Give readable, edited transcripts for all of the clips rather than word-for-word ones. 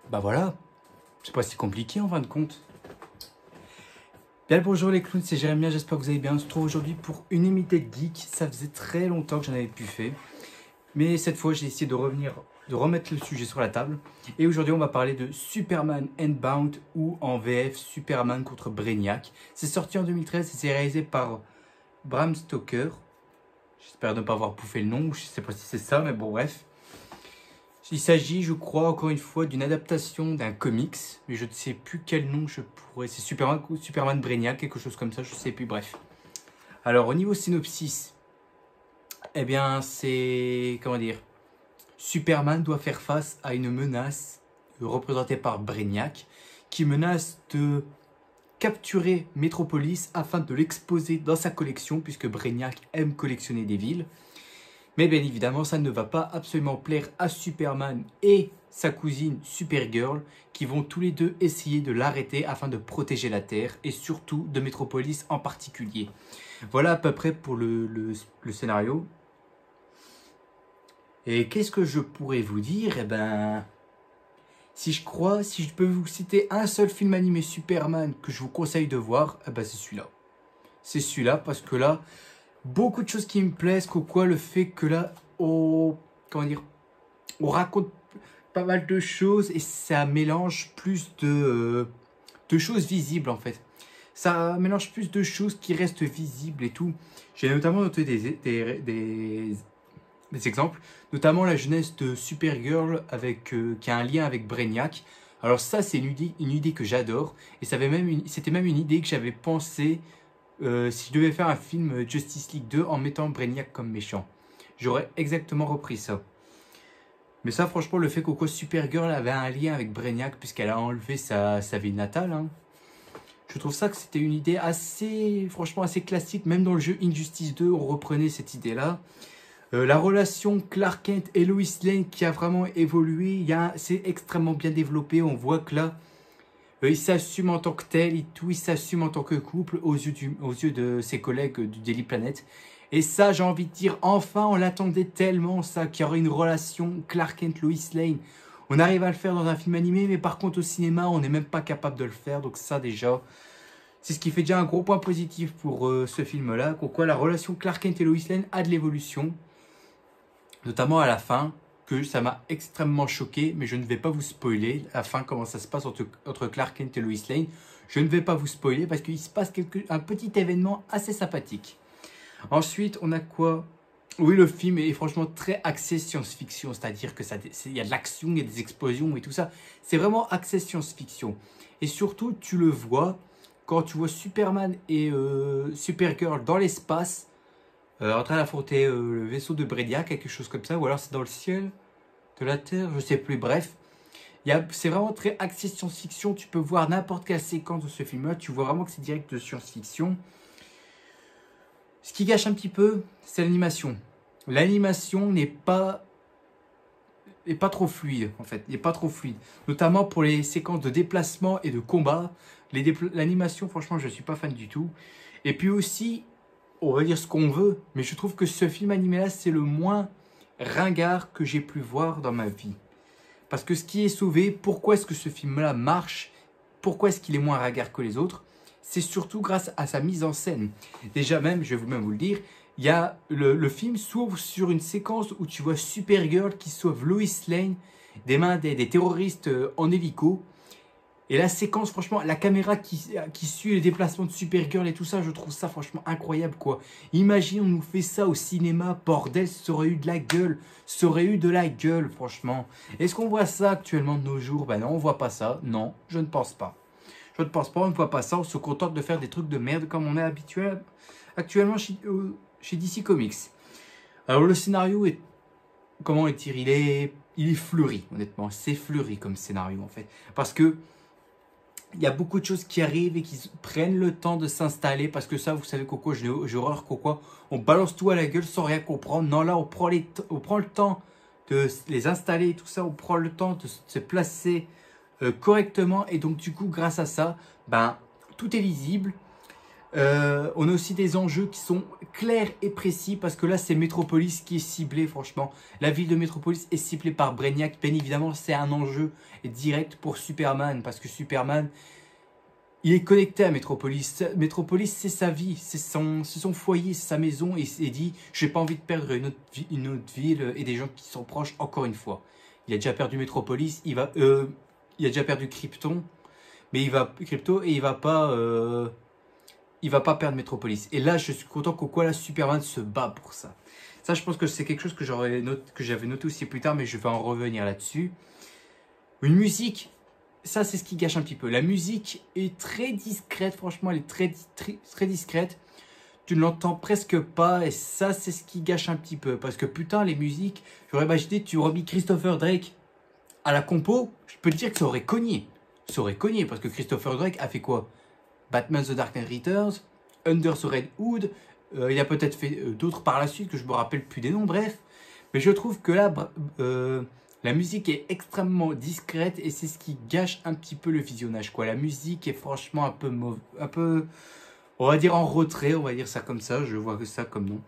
Bah voilà, c'est pas si compliqué en fin de compte. Bien le bonjour les clowns, c'est Jérémien, j'espère que vous allez bien. On se retrouve aujourd'hui pour une Unlimited Geek. Ça faisait très longtemps que j'en avais plus fait. Mais cette fois, j'ai essayé de remettre le sujet sur la table. Et aujourd'hui, on va parler de Superman Endbound ou en VF Superman contre Brainiac. C'est sorti en 2013 et c'est réalisé par Bram Stoker. J'espère ne pas avoir bouffé le nom, ou je sais pas si c'est ça, mais bon bref. Il s'agit, je crois, encore une fois, d'une adaptation d'un comics, mais je ne sais plus quel nom je pourrais... C'est Superman ou Superman Brainiac, quelque chose comme ça, je ne sais plus, bref. Alors, au niveau synopsis, eh bien, c'est... Comment dire, Superman doit faire face à une menace représentée par Brainiac, qui menace de capturer Metropolis afin de l'exposer dans sa collection, puisque Brainiac aime collectionner des villes. Mais bien évidemment, ça ne va pas absolument plaire à Superman et sa cousine Supergirl qui vont tous les deux essayer de l'arrêter afin de protéger la Terre et surtout de Metropolis en particulier. Voilà à peu près pour le scénario. Et qu'est-ce que je pourrais vous dire? Eh ben, si je peux vous citer un seul film animé Superman que je vous conseille de voir, eh ben c'est celui-là. C'est celui-là parce que là, beaucoup de choses qui me plaisent, quoi, le fait que là, on raconte pas mal de choses et ça mélange plus de choses visibles en fait. Ça mélange plus de choses qui restent visibles et tout. J'ai notamment noté des exemples, notamment la jeunesse de Supergirl qui a un lien avec Brainiac. Alors ça, c'est une idée que j'adore et c'était même une idée que j'avais pensé si je devais faire un film Justice League 2 en mettant Brainiac comme méchant. J'aurais exactement repris ça. Mais ça, franchement, le fait qu'au Supergirl avait un lien avec Brainiac puisqu'elle a enlevé sa ville natale, hein, je trouve ça que c'était une idée franchement assez classique. Même dans le jeu Injustice 2, on reprenait cette idée-là. La relation Clark Kent et Lois Lane qui a vraiment évolué, c'est extrêmement bien développé. On voit que là, il s'assume en tant que tel et tout, il s'assume en tant que couple aux yeux de ses collègues du Daily Planet. Et ça, j'ai envie de dire, enfin, on l'attendait tellement, ça, qu'il y aurait une relation Clark Kent-Lois Lane. On arrive à le faire dans un film animé, mais par contre, au cinéma, on n'est même pas capable de le faire. Donc ça, déjà, c'est ce qui fait déjà un gros point positif pour ce film-là. Pourquoi la relation Clark Kent et Lois Lane a de l'évolution, notamment à la fin, que ça m'a extrêmement choqué, mais je ne vais pas vous spoiler la fin, comment ça se passe entre Clark Kent et Lois Lane. Je ne vais pas vous spoiler parce qu'il se passe un petit événement assez sympathique. Ensuite, on a quoi? Oui, le film est franchement très axé science-fiction, c'est-à-dire que il y a de l'action, il y a des explosions et tout ça. C'est vraiment axé science-fiction. Et surtout, tu le vois quand tu vois Superman et Supergirl dans l'espace, en train d'affronter le vaisseau de Brainiac, quelque chose comme ça, ou alors c'est dans le ciel de la Terre, je sais plus, bref. C'est vraiment très axé science-fiction, tu peux voir n'importe quelle séquence de ce film-là, tu vois vraiment que c'est direct de science-fiction. Ce qui gâche un petit peu, c'est l'animation. L'animation n'est pas trop fluide, en fait, n'est pas trop fluide. Notamment pour les séquences de déplacement et de combat, l'animation, franchement, je ne suis pas fan du tout. Et puis aussi, on va dire ce qu'on veut, mais je trouve que ce film animé-là, c'est le moins ringard que j'ai pu voir dans ma vie. Parce que ce qui est sauvé, pourquoi est-ce que ce film-là marche, pourquoi est-ce qu'il est moins ringard que les autres, c'est surtout grâce à sa mise en scène. Déjà même, je vais même vous le dire, il y a le film s'ouvre sur une séquence où tu vois Supergirl qui sauve Lois Lane des mains des terroristes en hélico. Et la séquence, franchement, la caméra qui suit les déplacements de Supergirl et tout ça, je trouve ça franchement incroyable, quoi. Imagine, on nous fait ça au cinéma, bordel, ça aurait eu de la gueule. Ça aurait eu de la gueule, franchement. Est-ce qu'on voit ça actuellement de nos jours? Ben non, on voit pas ça. Non, je ne pense pas. Je ne pense pas, on ne voit pas ça. On se contente de faire des trucs de merde comme on est habitué actuellement chez DC Comics. Alors, le scénario est... Comment dire? Il est fleuri, honnêtement. C'est fleuri comme scénario, en fait. Parce que il y a beaucoup de choses qui arrivent et qui prennent le temps de s'installer. Parce que ça, vous savez, Coco, j'ai horreur, Coco. On balance tout à la gueule sans rien comprendre. Non, là, on prend le temps de les installer et tout ça. On prend le temps de se placer correctement. Et donc, du coup, grâce à ça, ben, tout est lisible. On a aussi des enjeux qui sont clairs et précis parce que là c'est Metropolis qui est ciblé franchement. La ville de Metropolis est ciblée par Brainiac. Bien évidemment c'est un enjeu direct pour Superman parce que Superman il est connecté à Metropolis. Metropolis c'est sa vie, c'est son foyer, c'est sa maison et il s'est dit j'ai pas envie de perdre une autre ville et des gens qui sont proches encore une fois. Il a déjà perdu Metropolis, il a déjà perdu Krypton, mais il va pas perdre Metropolis. Et là, je suis content qu'au là, Superman se bat pour ça. Ça, je pense que c'est quelque chose que j'avais noté aussi plus tard, mais je vais en revenir là-dessus. Une musique, ça, c'est ce qui gâche un petit peu. La musique est très discrète, franchement, elle est très discrète. Tu ne l'entends presque pas, et ça, c'est ce qui gâche un petit peu. Parce que putain, les musiques, j'aurais imaginé, tu aurais mis Christopher Drake à la compo, je peux te dire que ça aurait cogné. Ça aurait cogné, parce que Christopher Drake a fait quoi? Batman The Dark Knight Returns, Under the Red Hood, il a peut-être fait d'autres par la suite que je me rappelle plus des noms, bref. Mais je trouve que là, la musique est extrêmement discrète et c'est ce qui gâche un petit peu le visionnage, quoi. La musique est franchement un peu, on va dire en retrait, on va dire ça comme ça, je vois que ça comme nom.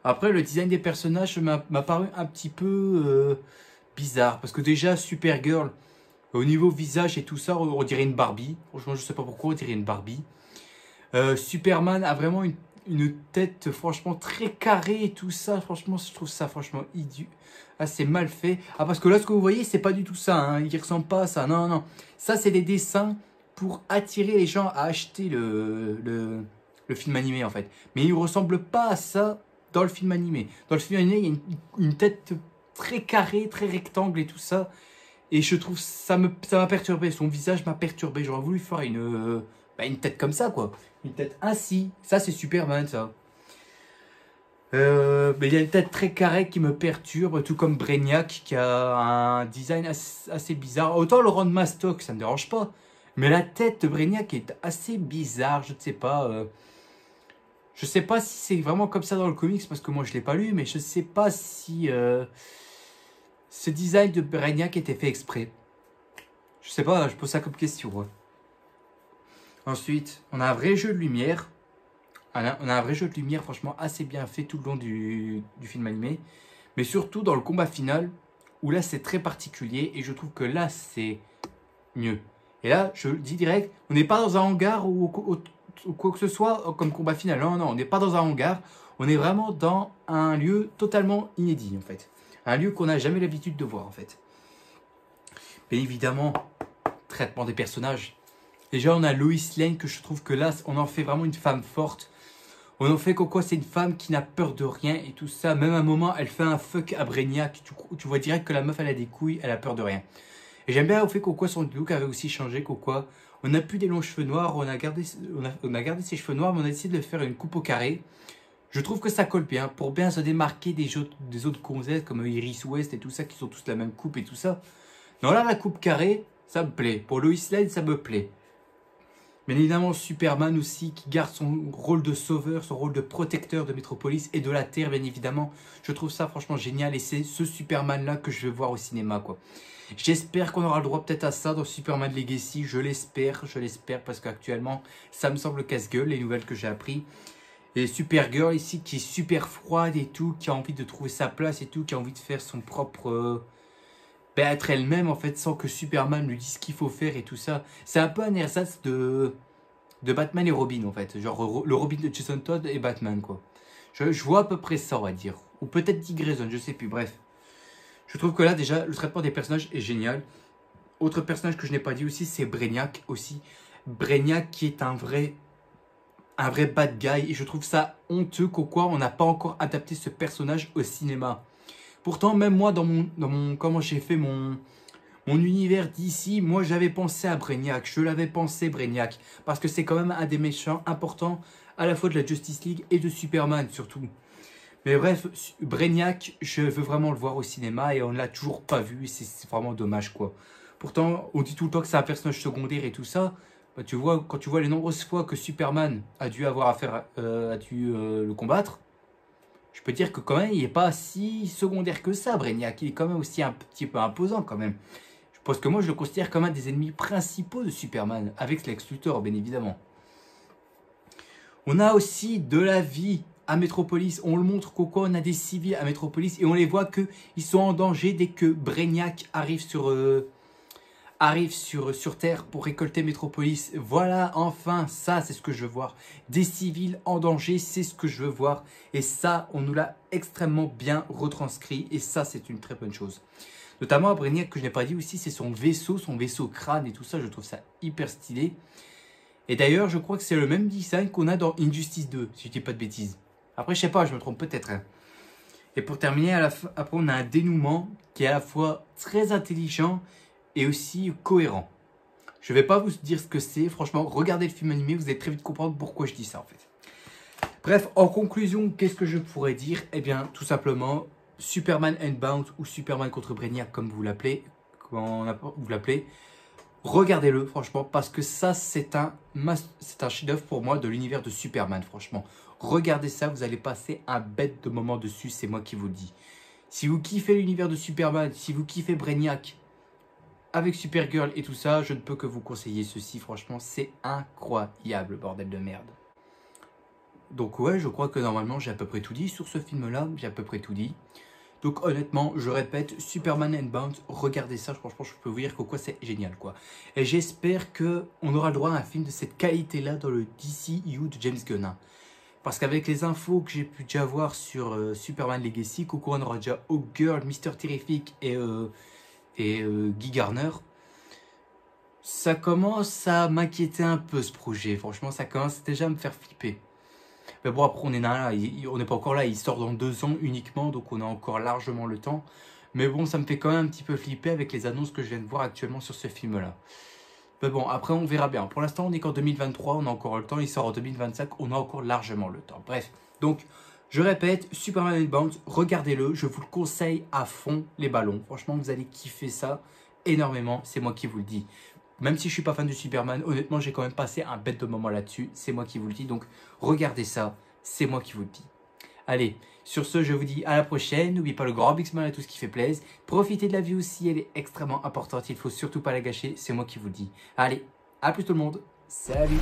Après, le design des personnages m'a paru un petit peu bizarre, parce que déjà, Supergirl, au niveau visage et tout ça, on dirait une Barbie. Franchement, je sais pas pourquoi, on dirait une Barbie. Superman a vraiment une tête franchement très carrée et tout ça. Franchement, je trouve ça franchement idiot. Assez mal fait. Ah, parce que là, ce que vous voyez, c'est pas du tout ça. Hein. Il ressemble pas à ça. Non, non. Ça, c'est des dessins pour attirer les gens à acheter le film animé, en fait. Mais il ressemble pas à ça dans le film animé. Dans le film animé, il y a une tête très carrée, très rectangle et tout ça. Et je trouve ça m'a perturbé. Son visage m'a perturbé. J'aurais voulu faire une tête comme ça, quoi. Une tête ainsi. Ça, c'est Superman, ça. Mais il y a une tête très carrée qui me perturbe, tout comme Brainiac qui a un design assez bizarre. Autant le Ron Mastock, ça ne me dérange pas. Mais la tête de Brainiac est assez bizarre. Je ne sais pas. Je sais pas si c'est vraiment comme ça dans le comics parce que moi je l'ai pas lu. Mais je ne sais pas si ce design de Brainiac était fait exprès. Je sais pas, je pose ça comme question. Ouais. Ensuite, on a un vrai jeu de lumière. On a un vrai jeu de lumière, franchement, assez bien fait tout le long du film animé. Mais surtout dans le combat final, où là, c'est très particulier. Et je trouve que là, c'est mieux. Et là, je le dis direct, on n'est pas dans un hangar ou quoi que ce soit comme combat final. Non, non, on n'est pas dans un hangar. On est vraiment dans un lieu totalement inédit, en fait. Un lieu qu'on n'a jamais l'habitude de voir, en fait. Bien évidemment, traitement des personnages. Déjà, on a Lois Lane, que je trouve que là, on en fait vraiment une femme forte. On en fait quoi, c'est une femme qui n'a peur de rien et tout ça. Même à un moment, elle fait un fuck à Brainiac. Tu vois direct que la meuf, elle a des couilles, elle a peur de rien. Et j'aime bien au fait quoi son look avait aussi changé, quoi. On n'a plus des longs cheveux noirs, on a gardé ses cheveux noirs, mais on a essayé de le faire une coupe au carré. Je trouve que ça colle bien, pour bien se démarquer des autres gonzesses comme Iris West et tout ça, qui sont tous la même coupe et tout ça. Non, là, la coupe carrée, ça me plaît. Pour Lois Lane, ça me plaît. Bien évidemment, Superman aussi, qui garde son rôle de sauveur, son rôle de protecteur de Metropolis et de la Terre, bien évidemment. Je trouve ça franchement génial et c'est ce Superman-là que je vais voir au cinéma, quoi. J'espère qu'on aura le droit peut-être à ça dans Superman Legacy, je l'espère, parce qu'actuellement, ça me semble casse-gueule, les nouvelles que j'ai apprises. Et Supergirl ici, qui est super froide et tout, qui a envie de trouver sa place et tout, qui a envie de faire son propre... être elle-même en fait sans que Superman lui dise ce qu'il faut faire et tout ça. C'est un peu un ersatz de Batman et Robin en fait. Genre le Robin de Jason Todd et Batman quoi. Je vois à peu près ça on va dire. Ou peut-être Dick Grayson, je sais plus, bref. Je trouve que là déjà le traitement des personnages est génial. Autre personnage que je n'ai pas dit aussi c'est Brainiac aussi. Brainiac qui est un vrai bad guy et je trouve ça honteux quoi on n'a pas encore adapté ce personnage au cinéma. Pourtant, même moi, comment j'ai fait mon univers d'ici, moi j'avais pensé à Brainiac, je l'avais pensé Brainiac, parce que c'est quand même un des méchants importants à la fois de la Justice League et de Superman surtout. Mais bref, Brainiac, je veux vraiment le voir au cinéma et on ne l'a toujours pas vu, c'est vraiment dommage quoi. Pourtant, on dit tout le temps que c'est un personnage secondaire et tout ça, bah, tu vois, quand tu vois les nombreuses fois que Superman a dû le combattre, je peux dire que quand même, il n'est pas si secondaire que ça, Brainiac. Il est quand même aussi un petit peu imposant quand même. Je pense que moi, je le considère comme un des ennemis principaux de Superman, avec Lex Luthor, bien évidemment. On a aussi de la vie à Metropolis. On le montre qu'au quoi on a des civils à Metropolis et on les voit qu'ils sont en danger dès que Brainiac arrive sur Terre pour récolter Metropolis. Voilà, enfin, ça c'est ce que je veux voir. Des civils en danger, c'est ce que je veux voir. Et ça, on nous l'a extrêmement bien retranscrit et ça c'est une très bonne chose. Notamment à Brainiac, que je n'ai pas dit aussi, c'est son vaisseau crâne et tout ça, je trouve ça hyper stylé. Et d'ailleurs, je crois que c'est le même design qu'on a dans Injustice 2, si je dis pas de bêtises. Après, je sais pas, je me trompe peut-être. Hein. Et pour terminer, après, on a un dénouement qui est à la fois très intelligent et aussi cohérent. Je vais pas vous dire ce que c'est. Franchement, regardez le film animé, vous allez très vite comprendre pourquoi je dis ça, en fait. Bref, en conclusion, qu'est-ce que je pourrais dire? Eh bien, tout simplement, Superman Unbound ou Superman contre Brainiac, comme vous l'appelez, regardez-le, franchement, parce que ça, c'est un chef-d'œuvre pour moi de l'univers de Superman, franchement. Regardez ça, vous allez passer un bête de moment dessus, c'est moi qui vous le dis. Si vous kiffez l'univers de Superman, si vous kiffez Brainiac, avec Supergirl et tout ça, je ne peux que vous conseiller ceci, franchement, c'est incroyable, bordel de merde. Donc ouais, je crois que normalement, j'ai à peu près tout dit sur ce film-là, j'ai à peu près tout dit. Donc honnêtement, je répète, Superman Unbound, regardez ça, franchement, je peux vous dire que quoi, c'est génial, quoi. Et j'espère qu'on aura le droit à un film de cette qualité-là dans le DCU de James Gunn. Parce qu'avec les infos que j'ai pu déjà voir sur Superman Legacy, Coco, on aura déjà Hawkgirl, Mr. Terrific et Guy Garner, ça commence à m'inquiéter un peu ce projet. Franchement, ça commence déjà à me faire flipper. Mais bon, après, on n'est pas encore là. Il sort dans 2 ans uniquement, donc on a encore largement le temps. Mais bon, ça me fait quand même un petit peu flipper avec les annonces que je viens de voir actuellement sur ce film-là. Mais bon, après, on verra bien. Pour l'instant, on est qu'en 2023, on a encore le temps. Il sort en 2025, on a encore largement le temps. Bref, donc, je répète, Superman Unbound, regardez-le. Je vous le conseille à fond, les ballons. Franchement, vous allez kiffer ça énormément. C'est moi qui vous le dis. Même si je suis pas fan de Superman, honnêtement, j'ai quand même passé un bête de moment là-dessus. C'est moi qui vous le dis. Donc, regardez ça. C'est moi qui vous le dis. Allez, sur ce, je vous dis à la prochaine. N'oubliez pas le grand big smile et tout ce qui fait plaisir. Profitez de la vie aussi, elle est extrêmement importante. Il ne faut surtout pas la gâcher. C'est moi qui vous le dis. Allez, à plus tout le monde. Salut.